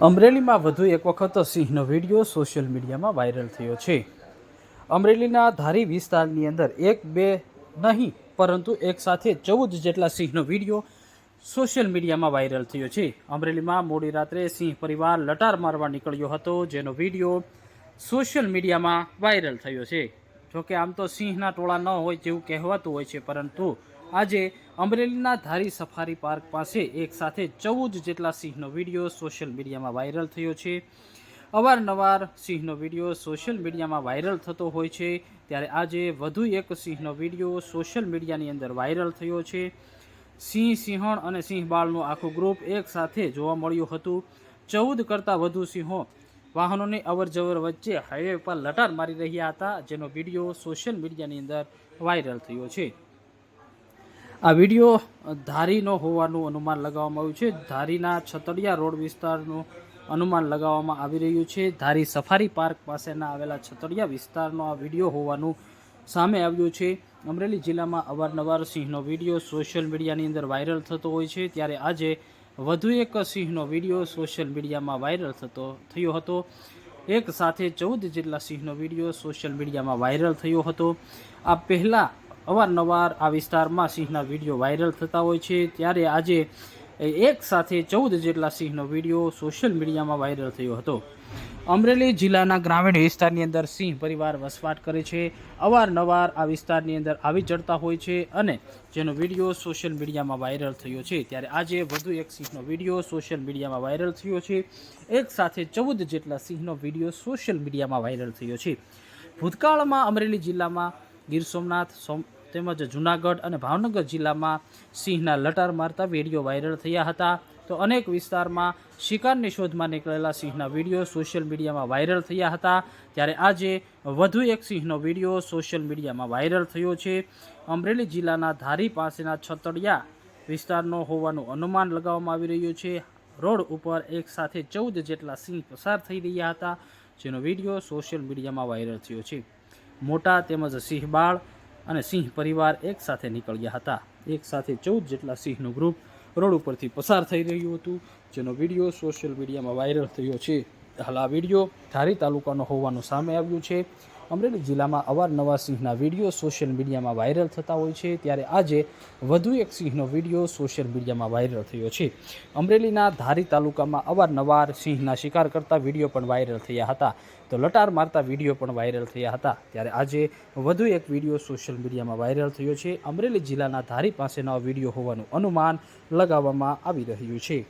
અમરેલીમાં વધુ એક વખત સિંહનો વિડીયો સોશિયલ મીડિયામાં વાયરલ થયો છે. અમરેલીના ધારી વિસ્તારની અંદર એક બે નહીં પરંતુ એક સાથે 14 જેટલા સિંહનો વિડીયો સોશિયલ મીડિયામાં વાયરલ થયો છે. અમરેલીમાં મોડી રાત્રે સિંહ પરિવાર લટાર મારવા નીકળ્યો હતો, જેનો વિડીયો સોશિયલ મીડિયામાં વાયરલ થયો છે. જોકે આમ તો સિંહના ટોળા ન હોય તેવું કહેવાતું હોય છે, પરંતુ આજે અમરેલીના ધારી સફારી પાર્ક પાસે એક સાથે 14 જેટલા સિંહનો વિડીયો સોશિયલ મીડિયામાં વાયરલ થયો છે. અવારનવાર સિંહનો વિડીયો સોશિયલ મીડિયામાં વાયરલ થતો હોય છે, ત્યારે આજે વધુ એક સિંહનો વિડીયો સોશિયલ મીડિયાની અંદર વાયરલ થયો છે. સિંહ, સિંહણ અને સિંહ બાળનું આખું ગ્રુપ એક સાથે જોવા મળ્યું હતું. 14 કરતાં વધુ સિંહો વાહનોની અવરજવર વચ્ચે હાઈવે પર લટાર મારી રહ્યા હતા, જેનો વિડીયો સોશિયલ મીડિયાની અંદર વાયરલ થયો છે. આ વિડીયો ધારીનો હોવાનું અનુમાન લગાવવામાં આવ્યું છે. ધારીના છતડિયા રોડ વિસ્તારનું અનુમાન લગાવવામાં આવી રહ્યું છે. ધારી સફારી પાર્ક પાસેના આવેલા છતડિયા વિસ્તારનો આ વિડીયો હોવાનું સામે આવ્યું છે. અમરેલી જિલ્લામાં અવારનવાર સિંહનો વિડીયો સોશિયલ મીડિયાની અંદર વાયરલ થતો હોય છે, ત્યારે આજે વધુ એક સિંહનો વિડીયો સોશિયલ મીડિયામાં વાયરલ થયો હતો. એક સાથે 14 જેટલા સિંહનો વિડીયો સોશિયલ મીડિયામાં વાયરલ થયો હતો. આ પહેલાં અવારનવાર આ વિસ્તારમાં સિંહના વિડીયો વાયરલ થતા હોય છે, ત્યારે આજે એક સાથે 14 જેટલા સિંહનો વિડીયો સોશિયલ મીડિયામાં વાયરલ થયો હતો. અમરેલી જિલ્લાના ગ્રામીણ વિસ્તારની અંદર સિંહ પરિવાર વસવાટ કરે છે. અવારનવાર આ વિસ્તારની અંદર આવી ચડતા હોય છે, અને જેનો વિડીયો સોશિયલ મીડિયામાં વાયરલ થયો છે, ત્યારે આજે વધુ એક સિંહનો વિડીયો સોશિયલ મીડિયામાં વાયરલ થયો છે. એક સાથે 14 જેટલા સિંહનો વિડીયો સોશિયલ મીડિયામાં વાયરલ થયો છે. ભૂતકાળમાં અમરેલી જિલ્લામાં ગીર સોમનાથ તેમજ જૂનાગઢ અને ભાવનગર જિલ્લામાં સિંહના લટાર મારતા વિડીયો વાયરલ થયા હતા. તો અનેક વિસ્તારમાં શિકારની શોધમાં નીકળેલા સિંહના વિડીયો સોશિયલ મીડિયામાં વાયરલ થયા હતા, ત્યારે આજે વધુ એક સિંહનો વિડીયો સોશિયલ મીડિયામાં વાયરલ થયો છે. અમરેલી જિલ્લાના ધારી પાસેના છતડિયા વિસ્તારનો હોવાનું અનુમાન લગાવવામાં આવી રહ્યું છે. રોડ ઉપર એક સાથે 14 જેટલા સિંહ પસાર થઈ રહ્યા હતા, જેનો વિડીયો સોશિયલ મીડિયામાં વાયરલ થયો છે. મોટા તેમજ સિંહ બાળ અને સિંહ પરિવાર એક સાથે નીકળ્યા હતા. એક સાથે 14 જેટલા સિંહનું ગ્રુપ રોડ ઉપરથી પસાર થઈ રહ્યું હતું, જેનો વિડીયો સોશિયલ મીડિયામાં વાયરલ થયો છે. હાલ આ વિડીયો ધારી તાલુકાનો હોવાનું સામે આવ્યું છે. અમરેલી જિલ્લામાં અવારનવાર સિંહના વિડીયો સોશિયલ મીડિયામાં વાયરલ થતા હોય છે, ત્યારે આજે વધુ એક સિંહનો વિડીયો સોશિયલ મીડિયામાં વાયરલ થયો છે. અમરેલીના ધારી તાલુકામાં અવારનવાર સિંહના શિકાર કરતા વિડીયો પણ વાયરલ થયા હતા, તો લટાર મારતા વિડીયો પણ વાયરલ થયા હતા, ત્યારે આજે વધુ એક વિડીયો સોશિયલ મીડિયામાં વાયરલ થયો છે. અમરેલી જિલ્લાના ધારી પાસેનો વિડીયો હોવાનું અનુમાન લગાવવામાં આવી રહ્યું છે.